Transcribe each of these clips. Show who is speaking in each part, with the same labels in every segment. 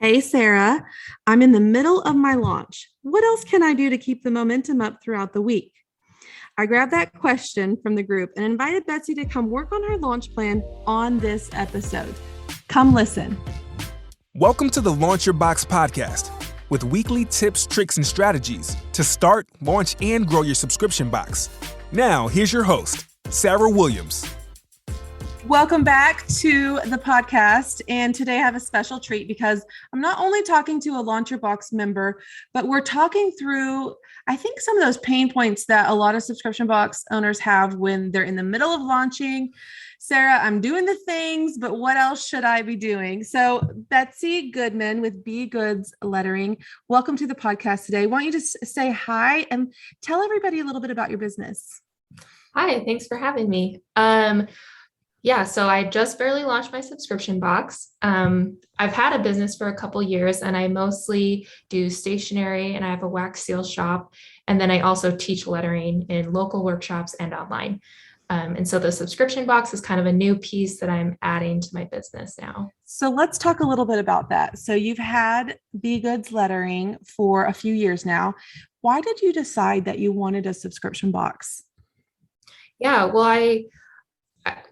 Speaker 1: Hey, Sarah, I'm in the middle of my launch. What else can I do to keep the momentum up throughout the week? I grabbed that question from the group and invited Betsy to come work on her launch plan on this episode. Come listen.
Speaker 2: Welcome to the Launch Your Box podcast with weekly tips, tricks, and strategies to start, launch, and grow your subscription box. Now, here's your host, Sarah Williams.
Speaker 1: Welcome back to the podcast. And today I have a special treat because I'm not only talking to a Launch Your Box member, but we're talking through, I think, some of those pain points that a lot of subscription box owners have when they're in the middle of launching. Sarah, I'm doing the things, but what else should I be doing? So Betsy Goodman with Be Goods Lettering, welcome to the podcast today. Why don't you just say hi and tell everybody a little bit about your business?
Speaker 3: Hi, thanks for having me. So I just barely launched my subscription box. I've had a business for a couple years and I mostly do stationery and I have a wax seal shop. And then I also teach lettering in local workshops and online. And so the subscription box is kind of a new piece that I'm adding to my business now.
Speaker 1: So let's talk a little bit about that. So you've had Be Goods Lettering for a few years now. Why did you decide that you wanted a subscription box?
Speaker 3: Yeah, well,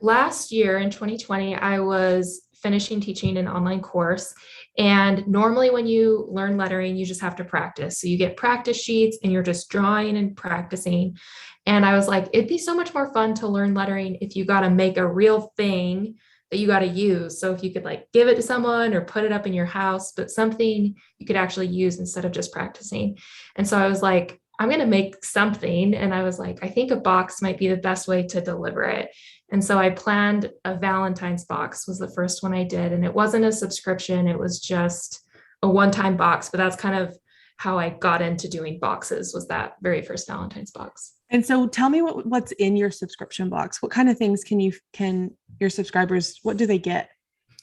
Speaker 3: last year in 2020, I was finishing teaching an online course. And normally when you learn lettering, you just have to practice. So you get practice sheets and you're just drawing and practicing. And I was like, it'd be so much more fun to learn lettering if you got to make a real thing that you got to use. So if you could like give it to someone or put it up in your house, but something you could actually use instead of just practicing. And so I was like, I'm going to make something. And I was like, I think a box might be the best way to deliver it. And so I planned a Valentine's box was the first one I did. And it wasn't a subscription. It was just a one-time box, but that's kind of how I got into doing boxes was that very first Valentine's box.
Speaker 1: And so tell me what's in your subscription box. What kind of things can your subscribers, what do they get?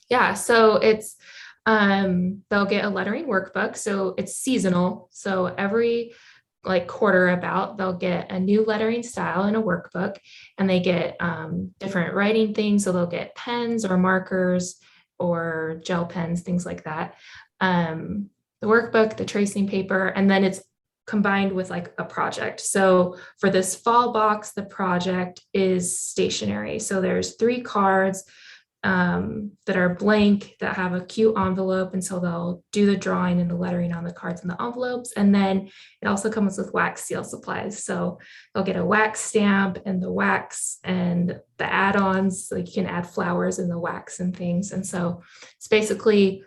Speaker 3: Yeah. So it's, they'll get a lettering workbook. So it's seasonal. So every quarter about they'll get a new lettering style in a workbook and they get different writing things. So they'll get pens or markers or gel pens, things like that. The workbook, the tracing paper, and then it's combined with like a project. So for this fall box, the project is stationery. So there's 3 cards that are blank that have a cute envelope. And so they'll do the drawing and the lettering on the cards and the envelopes. And then it also comes with wax seal supplies. So they'll get a wax stamp and the wax and the add-ons, like you can add flowers in the wax and things. And so it's basically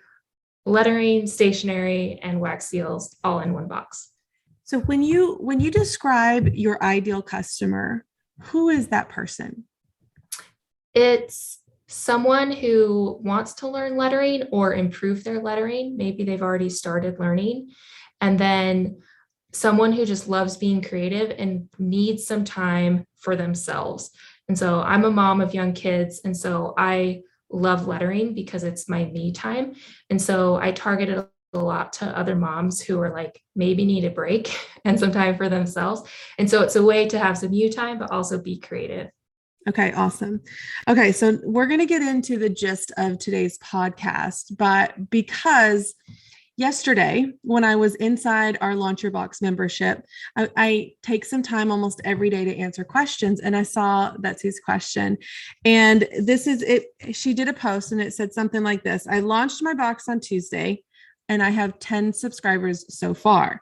Speaker 3: lettering, stationery, and wax seals all in one box.
Speaker 1: So when you describe your ideal customer, who is that person?
Speaker 3: It's someone who wants to learn lettering or improve their lettering. Maybe they've already started learning. And then someone who just loves being creative and needs some time for themselves. And so I'm a mom of young kids. And so I love lettering because it's my me time. And so I target it a lot to other moms who are like, maybe need a break and some time for themselves. And so it's a way to have some you time, but also be creative.
Speaker 1: Okay, awesome. Okay, so we're going to get into the gist of today's podcast, but because yesterday when I was inside our Launch Your Box membership, I take some time almost every day to answer questions. And I saw Betsy's question and this is it. She did a post and it said something like this. I launched my box on Tuesday and I have 10 subscribers so far.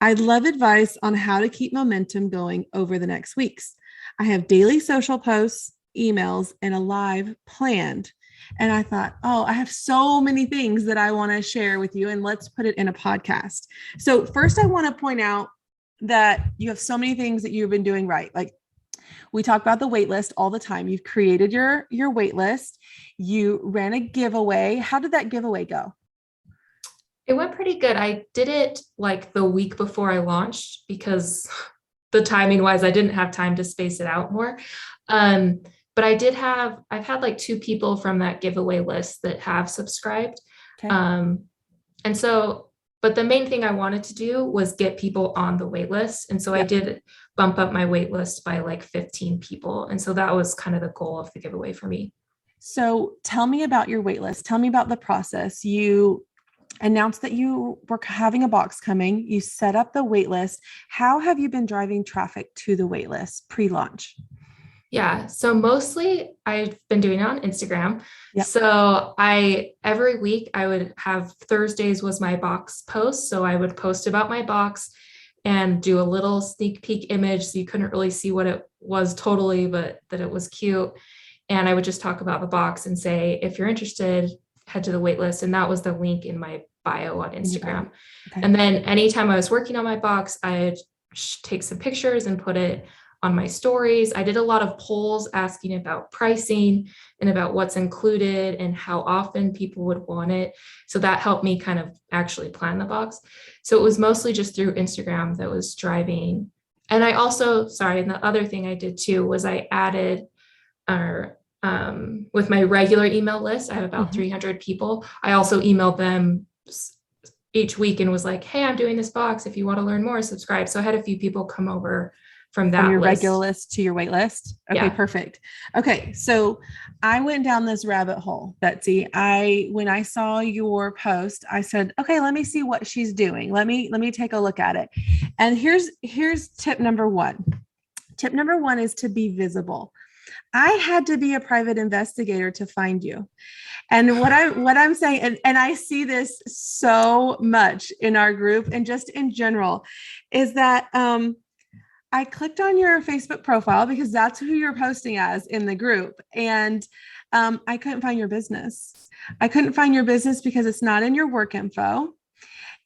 Speaker 1: I'd love advice on how to keep momentum going over the next weeks. I have daily social posts, emails, and a live planned. And I thought, I have so many things that I want to share with you, and let's put it in a podcast. So first, I want to point out that you have so many things that you've been doing right. Like we talk about the wait list all the time. You've created your wait list. You ran a giveaway. How did that giveaway go?
Speaker 3: It went pretty good. I did it like the week before I launched because the timing wise, I didn't have time to space it out more. But I've had like 2 people from that giveaway list that have subscribed.
Speaker 1: Okay.
Speaker 3: But the main thing I wanted to do was get people on the wait list. And so I did bump up my wait list by like 15 people. And so that was kind of the goal of the giveaway for me.
Speaker 1: So tell me about your wait list. Tell me about the process. You announced that you were having a box coming. You set up the wait list. How have you been driving traffic to the wait list pre-launch?
Speaker 3: Yeah. So mostly I've been doing it on Instagram.
Speaker 1: Yep.
Speaker 3: So every week I would have Thursdays was my box post. So I would post about my box and do a little sneak peek image. So you couldn't really see what it was totally, but that it was cute. And I would just talk about the box and say, if you're interested, head to the wait list. And that was the link in my bio on Instagram.
Speaker 1: Okay.
Speaker 3: And then anytime I was working on my box, I'd take some pictures and put it on my stories. I did a lot of polls asking about pricing and about what's included and how often people would want it. So that helped me kind of actually plan the box. So it was mostly just through Instagram that was driving. And I also, and the other thing I did too was I added with my regular email list, I have about 300 people. I also emailed them each week and was like, hey, I'm doing this box. If you want to learn more, subscribe. So I had a few people come over from that
Speaker 1: your
Speaker 3: list.
Speaker 1: regular list to your wait list. Okay, perfect. Okay, so I went down this rabbit hole, Betsy. When I saw your post, I said, okay, let me see what she's doing. Let me take a look at it. And here's tip number one. Tip number one is to be visible. I had to be a private investigator to find you. And what I'm saying, and I see this so much in our group and just in general, is that I clicked on your Facebook profile because that's who you're posting as in the group. And I couldn't find your business. I couldn't find your business because it's not in your work info.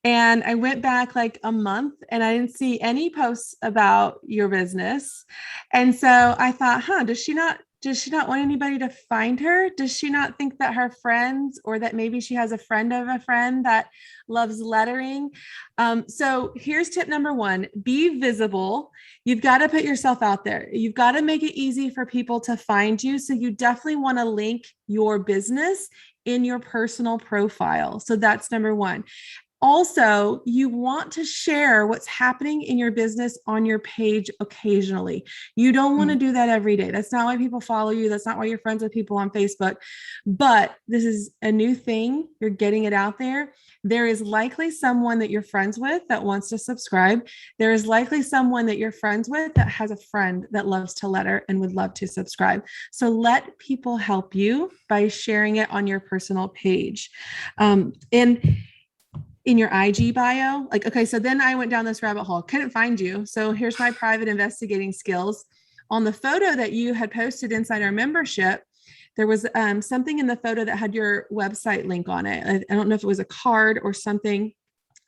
Speaker 1: And I went back like a month and I didn't see any posts about your business. And so I thought, does she not want anybody to find her? Does she not think that her friends, or that maybe she has a friend of a friend that loves lettering? So here's tip number one, be visible. You've got to put yourself out there. You've got to make it easy for people to find you. So you definitely want to link your business in your personal profile. So that's number one. Also, you want to share what's happening in your business on your page occasionally. You don't want to do that every day. That's not why people follow you. That's not why you're friends with people on Facebook. But this is a new thing. You're getting it out there. There is likely someone that you're friends with that wants to subscribe. There is likely someone that you're friends with that has a friend that loves to letter and would love to subscribe. So let people help you by sharing it on your personal page. In your IG bio, so then I went down this rabbit hole, couldn't find you. So here's my private investigating skills. On the photo that you had posted inside our membership, there was something in the photo that had your website link on it. I don't know if it was a card or something.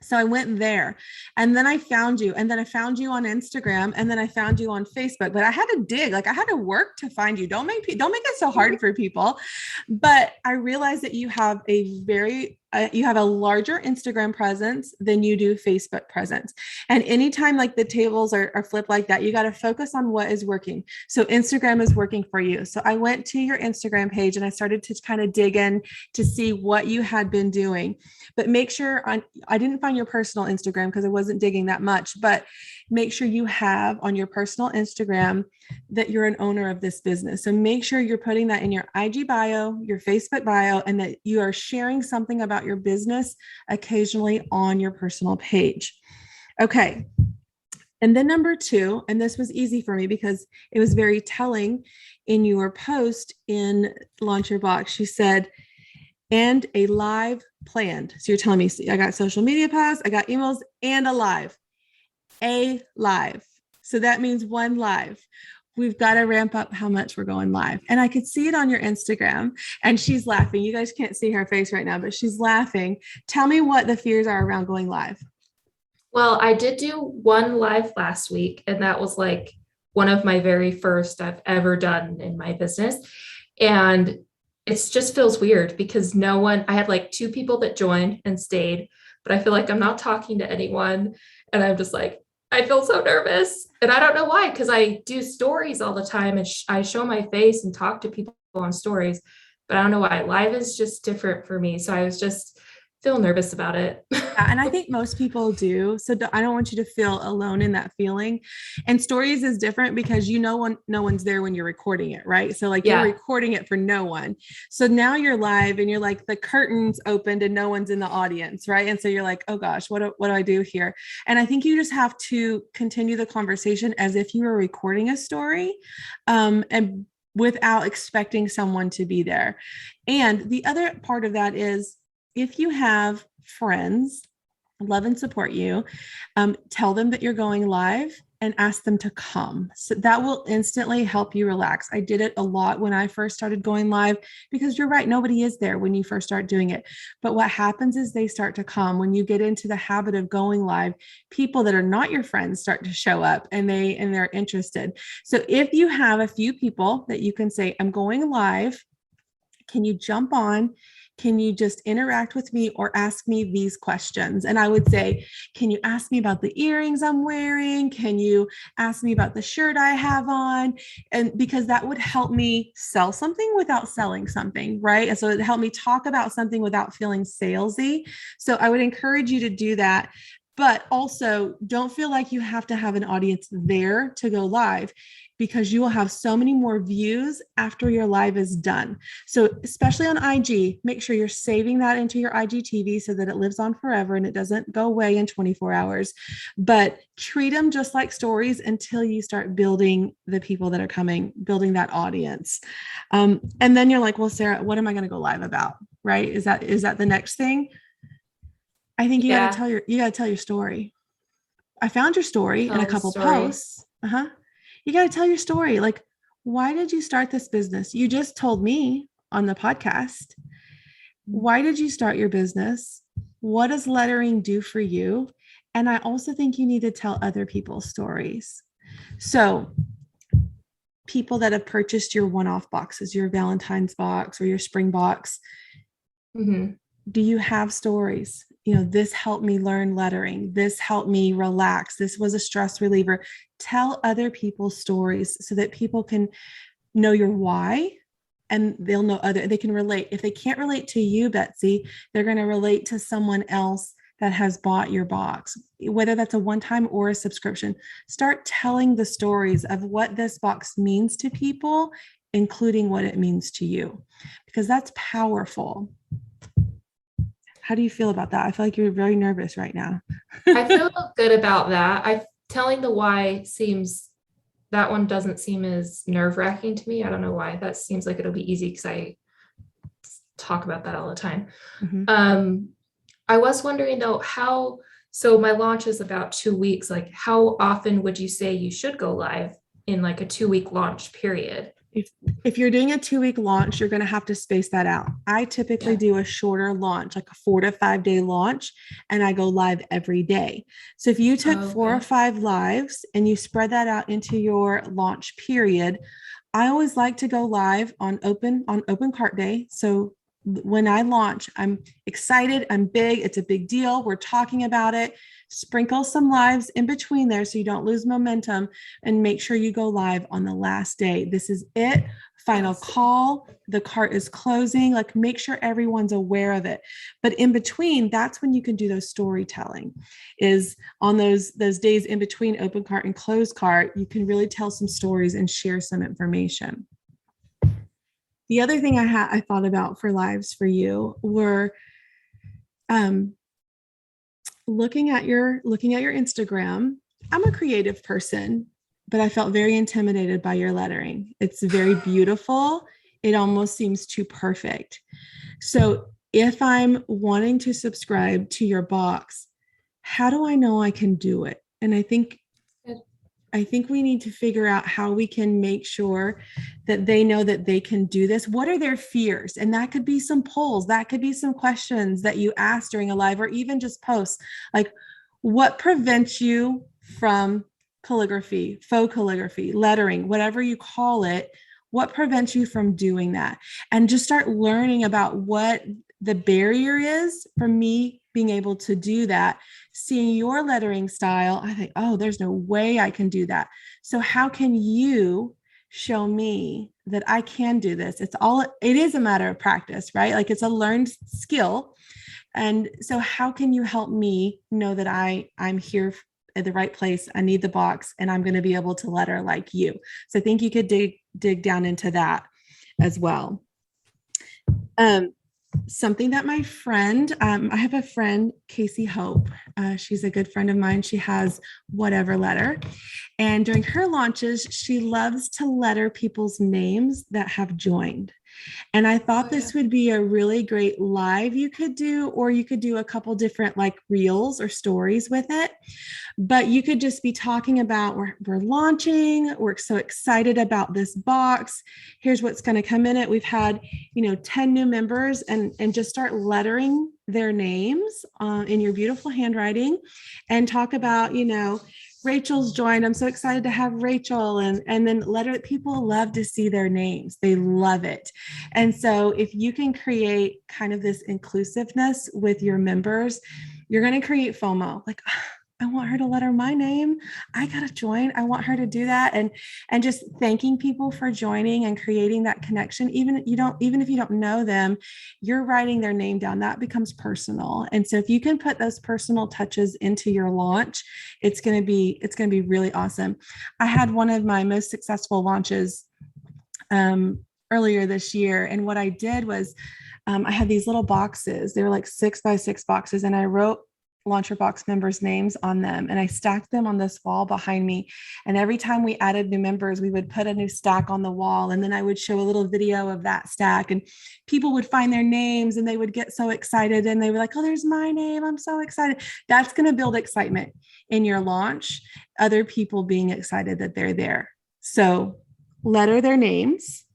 Speaker 1: So I went there and then I found you, and then I found you on Instagram, and then I found you on Facebook, but I had to dig, I had to work to find you. Don't make it so hard for people. But I realized that you have you have a larger Instagram presence than you do Facebook presence. And anytime the tables are flipped like that, you got to focus on what is working. So Instagram is working for you. So I went to your Instagram page and I started to kind of dig in to see what you had been doing. But make sure I didn't find your personal Instagram because I wasn't digging that much, but make sure you have on your personal Instagram that you're an owner of this business. So make sure you're putting that in your IG bio, your Facebook bio, and that you are sharing something about your business occasionally on your personal page. Okay. And then number two, and this was easy for me because it was very telling in your post in Launch Your Box. You said, and a live planned. So you're telling me, I got social media posts, I got emails, and a live. So that means one live. We've got to ramp up how much we're going live. And I could see it on your Instagram, and she's laughing. You guys can't see her face right now, but she's laughing. Tell me what the fears are around going live.
Speaker 3: Well, I did do one live last week, and that was one of my very first I've ever done in my business. And it just feels weird because I had 2 people that joined and stayed, but I feel like I'm not talking to anyone. And I'm just I feel so nervous, and I don't know why, because I do stories all the time and I show my face and talk to people on stories, but I don't know why. Live is just different for me. So I was just feel nervous about it.
Speaker 1: And I think most people do. So I don't want you to feel alone in that feeling. And stories is different because no one's there when you're recording it, right? So like you're
Speaker 3: Yeah.
Speaker 1: recording it for no one. So now you're live and you're like the curtains opened and no one's in the audience, right? And so you're like, oh gosh, what do I do here? And I think you just have to continue the conversation as if you were recording a story, and without expecting someone to be there. And the other part of that is if you have friends love and support you, tell them that you're going live and ask them to come. So that will instantly help you relax. I did it a lot when I first started going live because you're right, nobody is there when you first start doing it. But what happens is they start to come. When you get into the habit of going live, people that are not your friends start to show up and they're interested. So if you have a few people that you can say, I'm going live, can you jump on? Can you just interact with me or ask me these questions? And I would say, can you ask me about the earrings I'm wearing? Can you ask me about the shirt I have on? And because that would help me sell something without selling something, right? And so it helped me talk about something without feeling salesy. So I would encourage you to do that. But also don't feel like you have to have an audience there to go live, because you will have so many more views after your live is done. So especially on IG, make sure you're saving that into your IGTV so that it lives on forever and it doesn't go away in 24 hours. But treat them just like stories until you start building the people that are coming, building that audience. And then you're like, well, Sarah, what am I going to go live about? Right? Is that the next thing? I think you got to tell your story. I found your story in a couple posts. You got to tell your story. Like, why did you start this business? You just told me on the podcast. Why did you start your business? What does lettering do for you? And I also think you need to tell other people's stories. So people that have purchased your one-off boxes, your Valentine's box or your spring box, do you have stories? This helped me learn lettering. This helped me relax. This was a stress reliever. Tell other people's stories so that people can know your why, and they'll know they can relate. If they can't relate to you, Betsy, they're going to relate to someone else that has bought your box, whether that's a one-time or a subscription. Start telling the stories of what this box means to people, including what it means to you, because that's powerful. How do you feel about that? I feel like you're very nervous right now.
Speaker 3: I feel good about that. Telling the why that one doesn't seem as nerve-wracking to me. I don't know why. That seems like it'll be easy because I talk about that all the time. I was wondering though, so my launch is about 2 weeks. Like, how often would you say you should go live in like a 2-week launch period?
Speaker 1: If you're doing a 2-week launch, you're going to have to space that out. I typically do a shorter launch, like a 4 to 5 day launch, and I go live every day. So if you took 4 or 5 lives and you spread that out into your launch period, I always like to go live on open cart day. So when I launch, I'm excited. I'm big. It's a big deal. We're talking about it. Sprinkle some lives in between there so you don't lose momentum, and make sure you go live on the last day. This is it. Final call. The cart is closing. Like, make sure everyone's aware of it. But in between, that's when you can do those storytelling, is on those days in between open cart and closed cart, you can really tell some stories and share some information. The other thing I thought about for lives for you were looking at your Instagram. I'm a creative person, but I felt very intimidated by your lettering. It's very beautiful. It almost seems too perfect. So if I'm wanting to subscribe to your box, how do I know I can do it? And I think we need to figure out how we can make sure that they know that they can do this. What are their fears? And that could be some polls. That could be some questions that you ask during a live, or even just posts. Like, what prevents you from calligraphy, faux calligraphy, lettering, whatever you call it? What prevents you from doing that? And just start learning about what the barrier is for me being able to do that. Seeing your lettering style, I think, oh, there's no way I can do that. So how can you show me that I can do this? It is a matter of practice, right? Like, it's a learned skill. And so how can you help me know that I'm here at the right place? I need the box and I'm going to be able to letter like you. So I think you could dig down into that as well. Something that my friend, I have a friend, Casey Hope. She's a good friend of mine. She has Whatever Letter. And during her launches, she loves to letter people's names that have joined. And I thought this would be a really great live you could do, or you could do a couple different like reels or stories with it. But you could just be talking about we're launching, we're so excited about this box. Here's what's going to come in it. We've had, 10 new members, and just start lettering their names in your beautiful handwriting and talk about, Rachel's joined. I'm so excited to have Rachel. And then letter. People love to see their names. They love it. And so if you can create kind of this inclusiveness with your members, you're going to create FOMO. Like, I want her to letter my name. I got to join. I want her to do that. And just thanking people for joining and creating that connection. Even if you don't know them, you're writing their name down. That becomes personal. And so if you can put those personal touches into your launch, it's going to be really awesome. I had one of my most successful launches earlier this year. And what I did was I had these little boxes. They were like 6x6 boxes. And I wrote Launcher Box members' names on them. And I stacked them on this wall behind me. And every time we added new members, we would put a new stack on the wall. And then I would show a little video of that stack, and people would find their names and they would get so excited. And they were like, oh, there's my name. I'm so excited. That's going to build excitement in your launch. Other people being excited that they're there. So letter their names.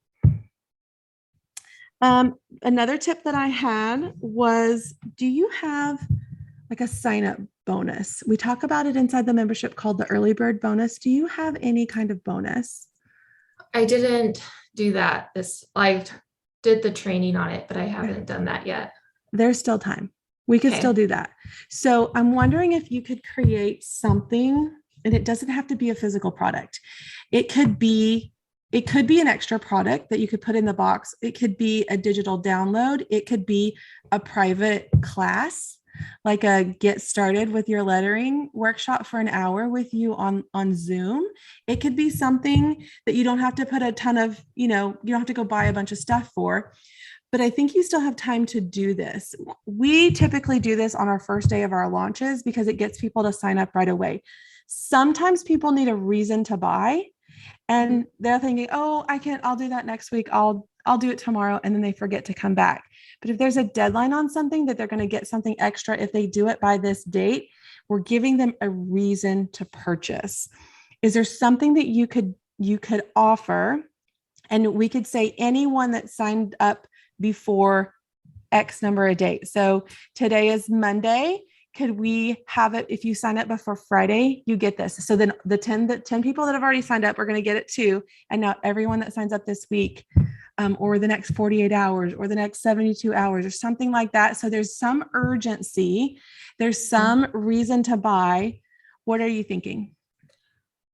Speaker 1: Another tip that I had was, do you have like a sign up bonus? We talk about it inside the membership called the early bird bonus. Do you have any kind of bonus?
Speaker 3: I didn't do that. I did the training on it, but I haven't done that yet.
Speaker 1: There's still time. We could still do that. So I'm wondering if you could create something, and it doesn't have to be a physical product. It could be an extra product that you could put in the box. It could be a digital download. It could be a private class, like a get started with your lettering workshop for an hour with you on Zoom. It could be something that you don't have to put a ton of, you don't have to go buy a bunch of stuff for, but I think you still have time to do this. We typically do this on our first day of our launches because it gets people to sign up right away. Sometimes people need a reason to buy, and they're thinking, oh, I'll do that next week. I'll do it tomorrow. And then they forget to come back. But if there's a deadline on something that they're going to get something extra, if they do it by this date, we're giving them a reason to purchase. Is there something that you could offer? And we could say anyone that signed up before X number of days. So today is Monday. Could we have it, if you sign up before Friday, you get this. So then the 10 people that have already signed up are going to get it too. And now everyone that signs up this week, or the next 48 hours or the next 72 hours or something like that. So there's some urgency. There's some reason to buy. What are you thinking?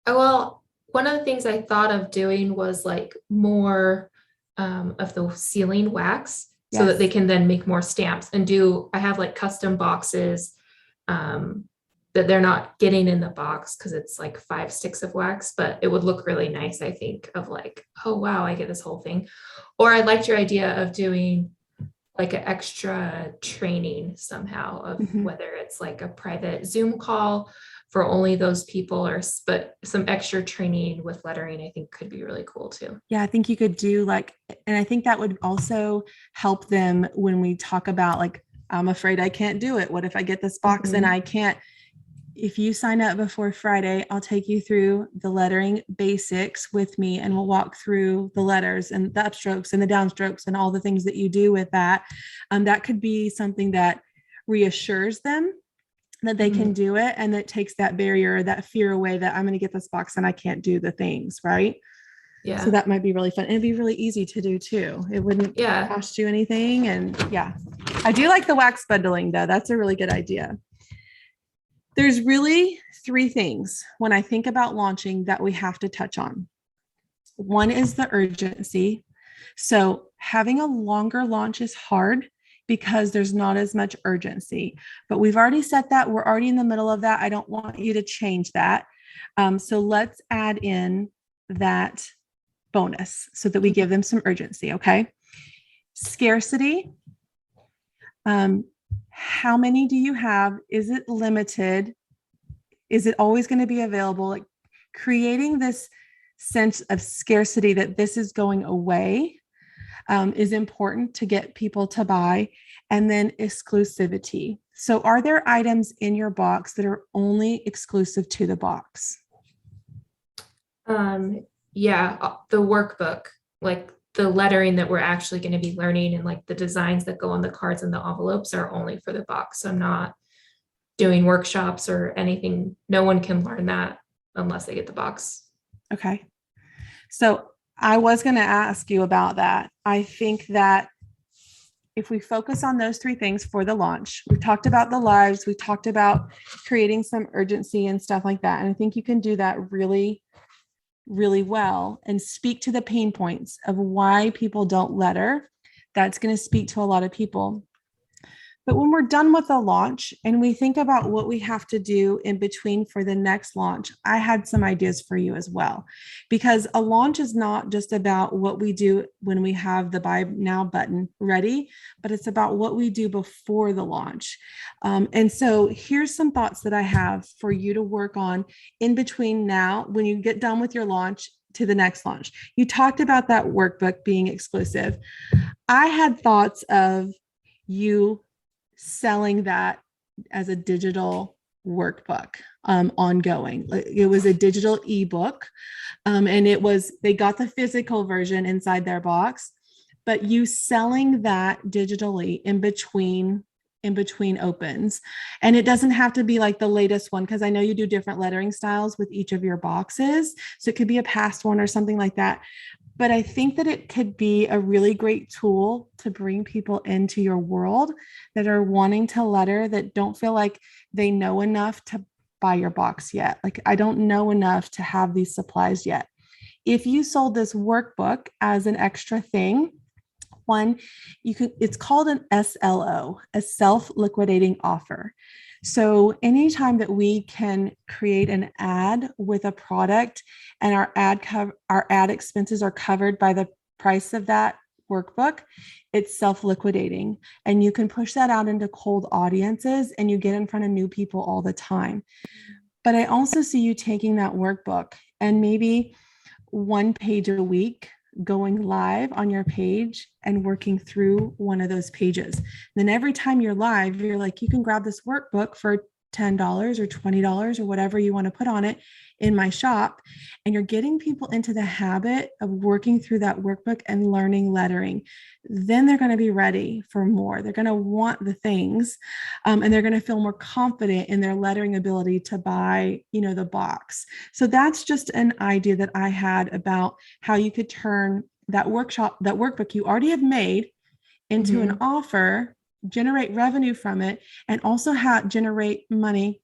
Speaker 3: Well, one of the things I thought of doing was like more of the sealing wax, so that they can then make more stamps and I have like custom boxes that they're not getting in the box because it's like 5 sticks of wax, but it would look really nice, I think, of like, oh, wow, I get this whole thing. Or I liked your idea of doing like an extra training somehow of whether it's like a private Zoom call for only those people, but some extra training with lettering, I think could be really cool too.
Speaker 1: Yeah, I think you could do and I think that would also help them when we talk about like, I'm afraid I can't do it. What if I get this box and I can't? If you sign up before Friday, I'll take you through the lettering basics with me, and we'll walk through the letters and the upstrokes and the downstrokes and all the things that you do with that. That could be something that reassures them that they can do it, and that takes that barrier, that fear away that I'm going to get this box and I can't do the things, right?
Speaker 3: Yeah.
Speaker 1: So that might be really fun. It'd be really easy to do too. It wouldn't cost you anything. And I do like the wax bundling though. That's a really good idea. There's really 3 things when I think about launching that we have to touch on. One is the urgency. So having a longer launch is hard because there's not as much urgency. But we've already set that. We're already in the middle of that. I don't want you to change that. So let's add in that bonus so that we give them some urgency. Okay. Scarcity. How many do you have? Is it limited? Is it always going to be available? Like creating this sense of scarcity that this is going away is important to get people to buy. And then exclusivity. So are there items in your box that are only exclusive to the box?
Speaker 3: Yeah, the workbook, like the lettering that we're actually going to be learning and like the designs that go on the cards and the envelopes are only for the box. So I'm not doing workshops or anything. No one can learn that unless they get the box.
Speaker 1: Okay. So I was going to ask you about that. I think that if we focus on those three things for the launch, we talked about the lives, we talked about creating some urgency and stuff like that. And I think you can do that really, really well and speak to the pain points of why people don't letter. That's going to speak to a lot of people. But when we're done with the launch and we think about what we have to do in between for the next launch, I had some ideas for you as well, because a launch is not just about what we do when we have the buy now button ready, but it's about what we do before the launch. And so here's some thoughts that I have for you to work on in between now, when you get done with your launch to the next launch. You talked about that workbook being exclusive. I had thoughts of you selling that as a digital workbook ongoing. It was a digital ebook, and they got the physical version inside their box, but you selling that digitally in between opens. And it doesn't have to be like the latest one, because I know you do different lettering styles with each of your boxes. So it could be a past one or something like that. But I think that it could be a really great tool to bring people into your world that are wanting to letter, that don't feel like they know enough to buy your box yet. Like, I don't know enough to have these supplies yet. If you sold this workbook as an extra thing, it's called an SLO, a self-liquidating offer. So anytime that we can create an ad with a product and our ad expenses are covered by the price of that workbook, it's self-liquidating. And you can push that out into cold audiences and you get in front of new people all the time. But I also see you taking that workbook and maybe one page a week going live on your page and working through one of those pages. Then every time you're live, you're like, you can grab this workbook for $10 or $20 or whatever you want to put on it in my shop. And you're getting people into the habit of working through that workbook and learning lettering. Then they're going to be ready for more. They're going to want the things, and they're going to feel more confident in their lettering ability to buy, the box. So that's just an idea that I had about how you could turn that workbook you already have made into an offer, generate revenue from it, and also generate money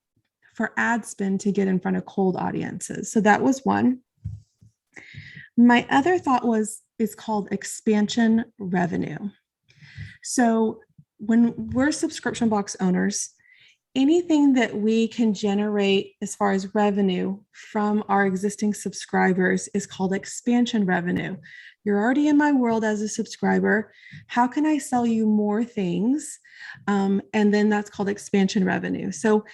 Speaker 1: for ad spend to get in front of cold audiences. So that was one. My other thought is called expansion revenue. So when we're subscription box owners, anything that we can generate as far as revenue from our existing subscribers is called expansion revenue. You're already in my world as a subscriber. How can I sell you more things? And then that's called expansion revenue. So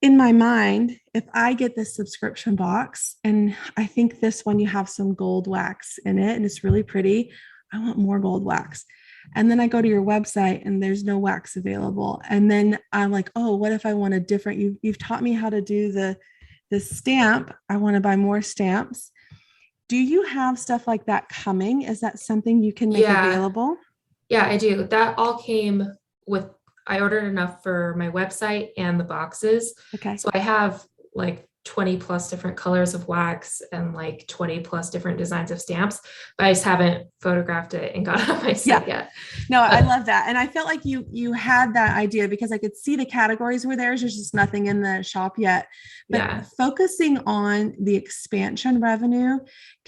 Speaker 1: in my mind, if I get this subscription box, and I think this one, you have some gold wax in it and it's really pretty, I want more gold wax. And then I go to your website and there's no wax available. And then I'm like, oh, what if I want a different, you've taught me how to do the stamp. I want to buy more stamps. Do you have stuff like that coming? Is that something you can make available?
Speaker 3: Yeah, I do. That all came with, I ordered enough for my website and the boxes.
Speaker 1: Okay.
Speaker 3: So I have like 20 plus different colors of wax and like 20 plus different designs of stamps, but I just haven't photographed it and got it on my site yet.
Speaker 1: No, I love that. And I felt like you had that idea because I could see the categories were there. There's just nothing in the shop yet. But focusing on the expansion revenue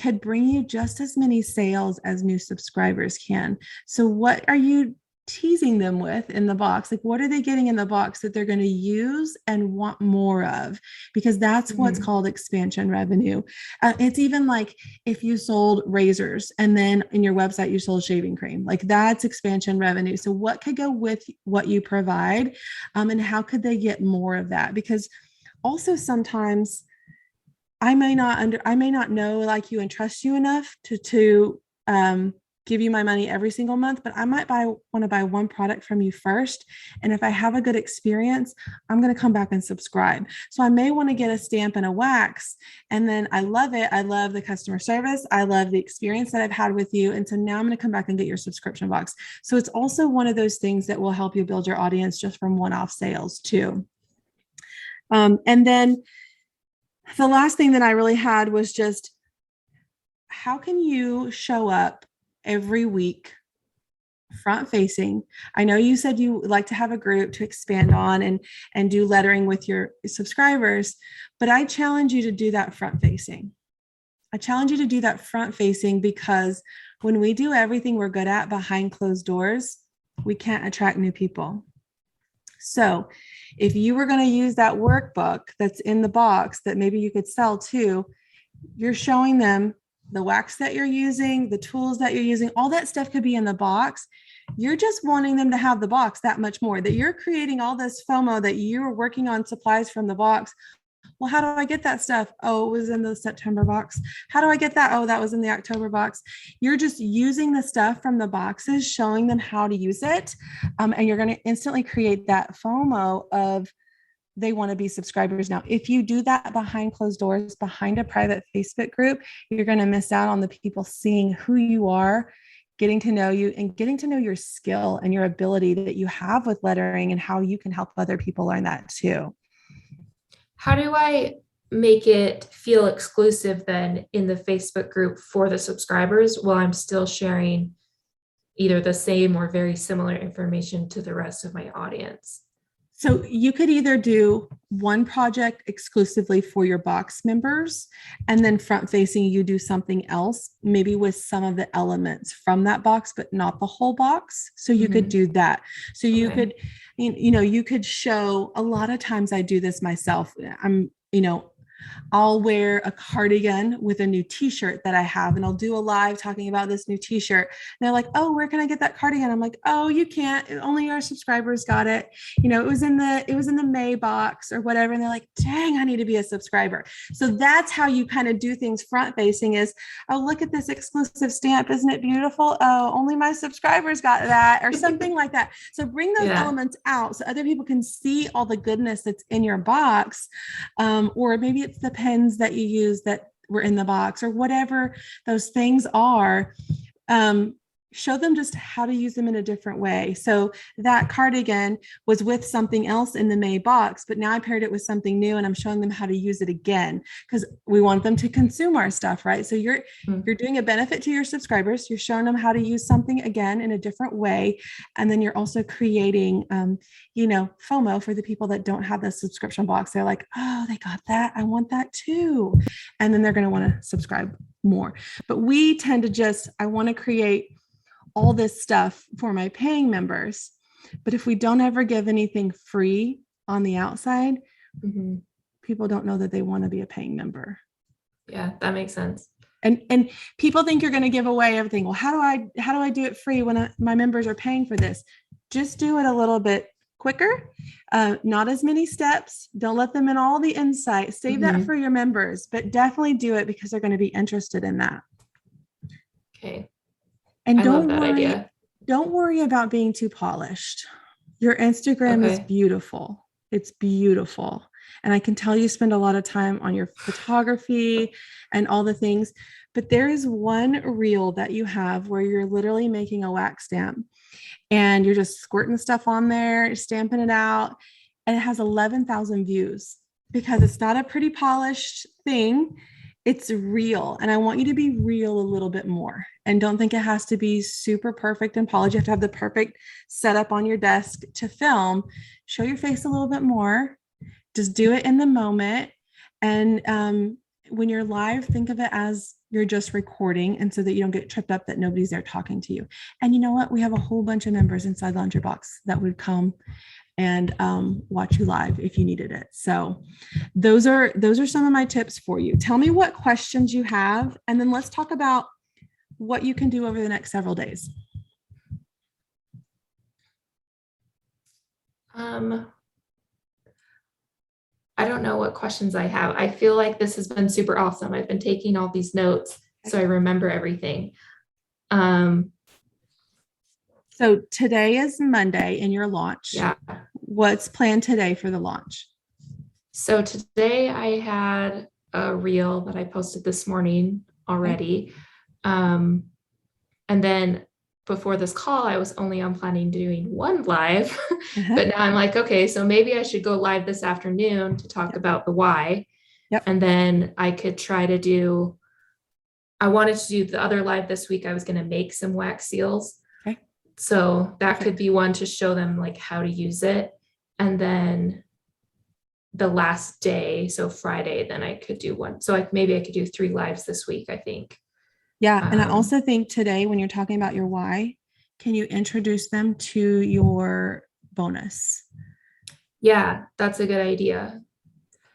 Speaker 1: could bring you just as many sales as new subscribers can. So what are you teasing them with in the box? Like, what are they getting in the box that they're going to use and want more of? Because that's what's called expansion revenue. It's even like if you sold razors and then in your website you sold shaving cream, like that's expansion revenue. So what could go with what you provide, and how could they get more of that? Because also sometimes I may not know, like you, and trust you enough to give you my money every single month, but I might want to buy one product from you first. And if I have a good experience, I'm going to come back and subscribe. So I may want to get a stamp and a wax. And then I love it. I love the customer service. I love the experience that I've had with you. And so now I'm going to come back and get your subscription box. So it's also one of those things that will help you build your audience just from one-off sales too. And then the last thing that I really had was just, how can you show up every week front facing? I know you said you like to have a group to expand on and do lettering with your subscribers, but I challenge you to do that front facing. I challenge you to do that front facing, because when we do everything we're good at behind closed doors, we can't attract new people. So if you were going to use that workbook that's in the box that maybe you could sell too, you're showing them the wax that you're using, the tools that you're using, all that stuff could be in the box. You're just wanting them to have the box that much more, that you're creating all this FOMO that you're working on supplies from the box. Well, how do I get that stuff? Oh, it was in the September box. How do I get that? Oh, that was in the October box. You're just using the stuff from the boxes, showing them how to use it. And you're going to instantly create that FOMO of, they want to be subscribers now. If you do that behind closed doors, behind a private Facebook group, you're going to miss out on the people seeing who you are, getting to know you, and getting to know your skill and your ability that you have with lettering and how you can help other people learn that too.
Speaker 3: How do I make it feel exclusive then in the Facebook group for the subscribers while I'm still sharing either the same or very similar information to the rest of my audience?
Speaker 1: So you could either do one project exclusively for your box members, and then front facing, you do something else, maybe with some of the elements from that box, but not the whole box. So you could do that. So you could, you could show, a lot of times I do this myself. I'll wear a cardigan with a new t-shirt that I have, and I'll do a live talking about this new t-shirt. And they're like, oh, where can I get that cardigan? I'm like, oh, you can't, only our subscribers got it. It was in the May box or whatever. And they're like, dang, I need to be a subscriber. So that's how you kind of do things front facing is, oh, look at this exclusive stamp. Isn't it beautiful? Oh, only my subscribers got that, or something like that. So bring those elements out so other people can see all the goodness that's in your box. Or maybe it's the pens that you use that were in the box, or whatever those things are. Show them just how to use them in a different way. So that cardigan was with something else in the May box, but now I paired it with something new and I'm showing them how to use it again, because we want them to consume our stuff, right? So you're doing a benefit to your subscribers. You're showing them how to use something again in a different way. And then you're also creating, FOMO for the people that don't have the subscription box. They're like, oh, they got that. I want that too. And then they're going to want to subscribe more. But we tend to I want to create all this stuff for my paying members. But if we don't ever give anything free on the outside, people don't know that they want to be a paying member.
Speaker 3: Yeah, that makes sense.
Speaker 1: And people think you're going to give away everything. Well, how do I do it free when my members are paying for this? Just do it a little bit quicker, not as many steps. Don't let them in all the insight. Save that for your members, but definitely do it because they're going to be interested in that.
Speaker 3: Okay.
Speaker 1: And
Speaker 3: I love that idea.
Speaker 1: Don't worry about being too polished. Your Instagram is beautiful. It's beautiful. And I can tell you spend a lot of time on your photography and all the things, but there is one reel that you have where you're literally making a wax stamp and you're just squirting stuff on there, stamping it out, and it has 11,000 views because it's not a pretty polished thing. It's real. And I want you to be real a little bit more. And don't think it has to be super perfect and polished. You have to have the perfect setup on your desk to film. Show your face a little bit more. Just do it in the moment and when you're live, think of it as you're just recording, and so that you don't get tripped up that nobody's there talking to you. And you know what? We have a whole bunch of members inside Laundry Box that would come and watch you live if you needed it. So those are some of my tips for you. Tell me what questions you have, and then let's talk about what you can do over the next several days.
Speaker 3: I don't know what questions I have. I feel like this has been super awesome. I've been taking all these notes so I remember everything.
Speaker 1: So today is Monday in your launch.
Speaker 3: Yeah.
Speaker 1: What's planned today for the launch?
Speaker 3: So today I had a reel that I posted this morning already. And then before this call, I was only planning doing one live, but now I'm like, okay, so maybe I should go live this afternoon to talk about the why.
Speaker 1: Yep.
Speaker 3: And then I could try to do, I wanted to do the other live this week. I was going to make some wax seals.
Speaker 1: Okay.
Speaker 3: So that could be one to show them like how to use it. And then the last day, so Friday, then I could do one. So maybe I could do 3 lives this week, I think.
Speaker 1: Yeah. And I also think today, when you're talking about your why, can you introduce them to your bonus?
Speaker 3: Yeah, that's a good idea.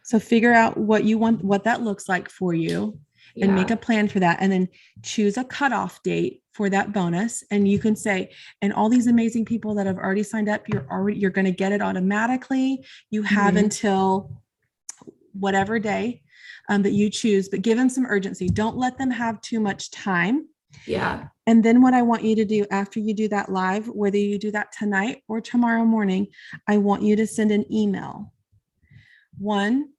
Speaker 1: So figure out what you want, what that looks like for you, and make a plan for that. And then choose a cutoff date for that bonus. And you can say, and all these amazing people that have already signed up, you're going to get it automatically. You have until whatever day that you choose, but give them some urgency. Don't let them have too much time.
Speaker 3: Yeah.
Speaker 1: And then what I want you to do after you do that live, whether you do that tonight or tomorrow morning, I want you to send an email. One,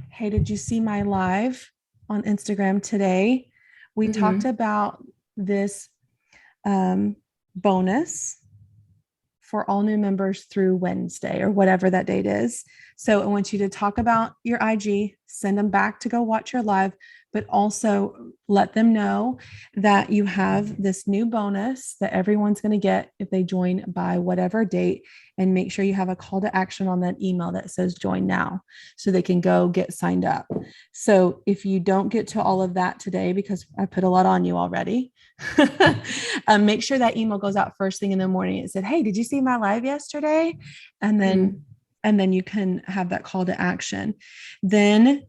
Speaker 1: hey, did you see my live on Instagram today? We talked about this bonus for all new members through Wednesday or whatever that date is. So I want you to talk about your IG, send them back to go watch your live, but also let them know that you have this new bonus that everyone's going to get if they join by whatever date, and make sure you have a call to action on that email that says join now so they can go get signed up. So if you don't get to all of that today, because I put a lot on you already, make sure that email goes out first thing in the morning. It said, hey, did you see my live yesterday? And then you can have that call to action. Then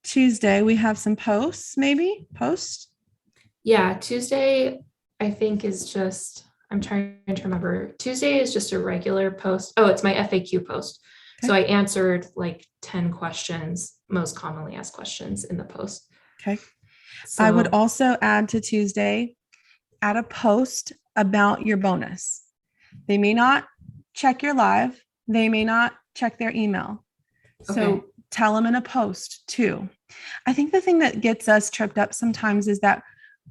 Speaker 1: Tuesday, we have some posts, maybe posts.
Speaker 3: Yeah. Tuesday, I think is just, I'm trying to remember. Tuesday is just a regular post. Oh, it's my FAQ post. Okay. So I answered like 10 questions, most commonly asked questions in the post.
Speaker 1: Okay. So I would also add to Tuesday, add a post about your bonus. They may not check your live. They may not check their email. So tell them in a post too. I think the thing that gets us tripped up sometimes is that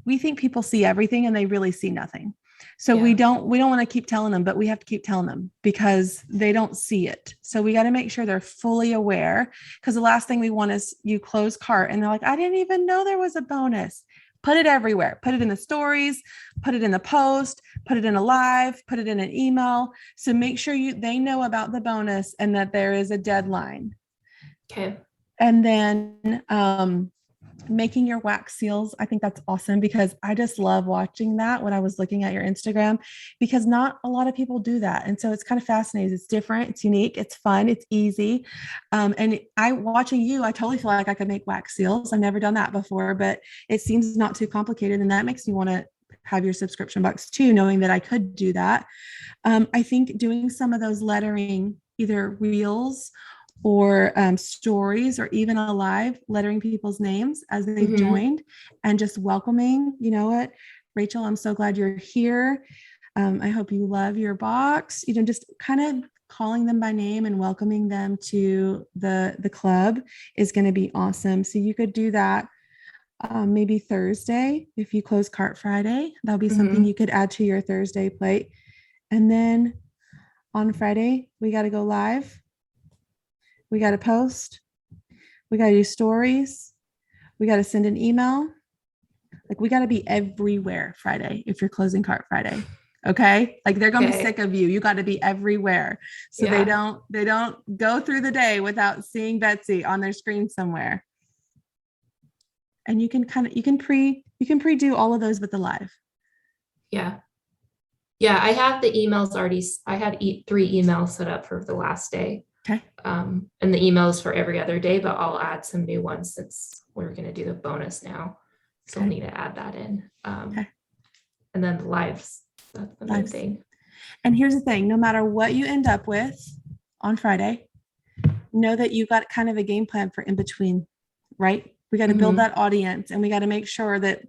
Speaker 1: we think people see everything and they really see nothing. So we don't want to keep telling them, but we have to keep telling them because they don't see it. So we got to make sure they're fully aware, because the last thing we want is you close cart and they're like, I didn't even know there was a bonus. Put it everywhere. Put it in the stories, put it in the post, put it in a live, put it in an email. So make sure they know about the bonus and that there is a deadline.
Speaker 3: Okay.
Speaker 1: And then making your wax seals. I think that's awesome because I just love watching that when I was looking at your Instagram, because not a lot of people do that. And so it's kind of fascinating. It's different. It's unique. It's fun. It's easy. And watching you, I totally feel like I could make wax seals. I've never done that before, but it seems not too complicated. And that makes me want to have your subscription box too, knowing that I could do that. I think doing some of those lettering, either reels or stories, or even a live, lettering people's names as they've joined, and just welcoming, you know what, Rachel, I'm so glad you're here. I hope you love your box. Just kind of calling them by name and welcoming them to the club is going to be awesome. So you could do that maybe Thursday. If you close cart Friday, that'll be something you could add to your Thursday plate. And then on Friday, we got to go live. We got to post. We got to do stories. We got to send an email. Like, we got to be everywhere Friday if you're closing cart Friday. Okay. Like, they're going to be sick of you. You got to be everywhere. So they don't go through the day without seeing Betsy on their screen somewhere. And you can pre-do all of those with the live.
Speaker 3: Yeah. Yeah. I have the emails already. I have 3 emails set up for the last day.
Speaker 1: Okay.
Speaker 3: And the emails for every other day, but I'll add some new ones since we're going to do the bonus now. So
Speaker 1: Okay.
Speaker 3: we'll need to add that in.
Speaker 1: Okay.
Speaker 3: And then the lives, that's the main thing.
Speaker 1: And here's the thing, no matter what you end up with on Friday, know that you've got kind of a game plan for in between, right? We got to build that audience, and we got to make sure that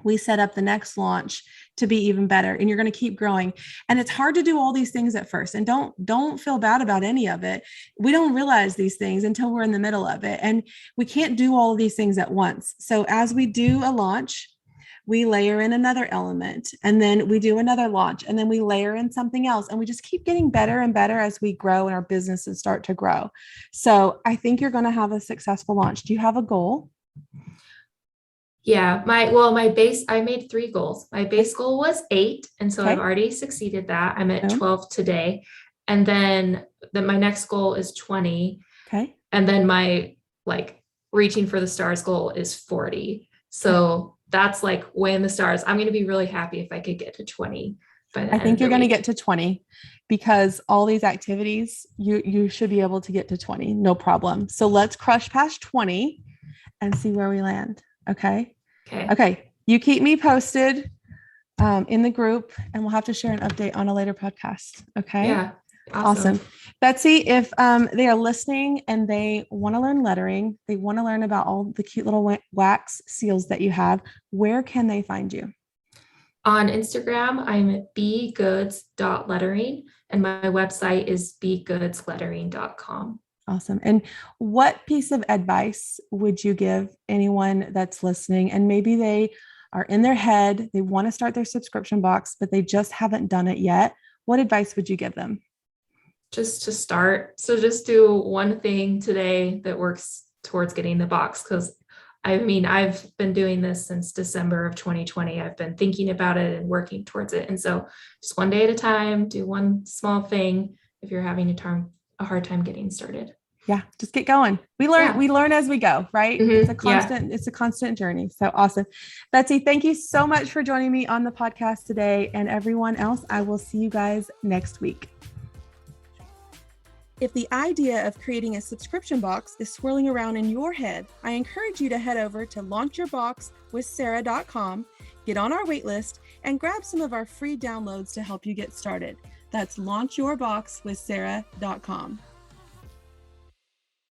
Speaker 1: we set up the next launch to be even better, and you're going to keep growing. And it's hard to do all these things at first, and don't feel bad about any of it. We don't realize these things until we're in the middle of it, and we can't do all of these things at once. So as we do a launch, we layer in another element, and then we do another launch, and then we layer in something else, and we just keep getting better and better as we grow and our businesses start to grow. So I think you're going to have a successful launch. Do you have a goal?
Speaker 3: Yeah, my base, I made 3 goals. My base goal was 8. And so I've already succeeded that. I'm at 12 today. And then my next goal is 20.
Speaker 1: Okay.
Speaker 3: And then my reaching for the stars goal is 40. So that's way in the stars. I'm going to be really happy if I could get to 20. But
Speaker 1: I think you're going to get to 20 because all these activities, you should be able to get to 20. No problem. So let's crush past 20 and see where we land. Okay. You keep me posted in the group, and we'll have to share an update on a later podcast. Okay.
Speaker 3: Yeah.
Speaker 1: Awesome. Betsy, if they are listening and they want to learn lettering, they want to learn about all the cute little wax seals that you have, where can they find you?
Speaker 3: On Instagram, I'm at begoods.lettering, and my website is begoodslettering.com.
Speaker 1: Awesome. And what piece of advice would you give anyone that's listening, and maybe they are in their head, they want to start their subscription box, but they just haven't done it yet? What advice would you give them?
Speaker 3: Just to start. So just do one thing today that works towards getting the box. Because I've been doing this since December of 2020. I've been thinking about it and working towards it. And so just one day at a time, do one small thing if you're having a hard time getting started.
Speaker 1: Yeah, just get going. We learn as we go, right?
Speaker 3: Mm-hmm.
Speaker 1: It's a constant journey. So awesome. Betsy, thank you so much for joining me on the podcast today. And everyone else, I will see you guys next week. If the idea of creating a subscription box is swirling around in your head, I encourage you to head over to launchyourboxwithsarah.com, get on our waitlist, and grab some of our free downloads to help you get started. That's launchyourboxwithsarah.com.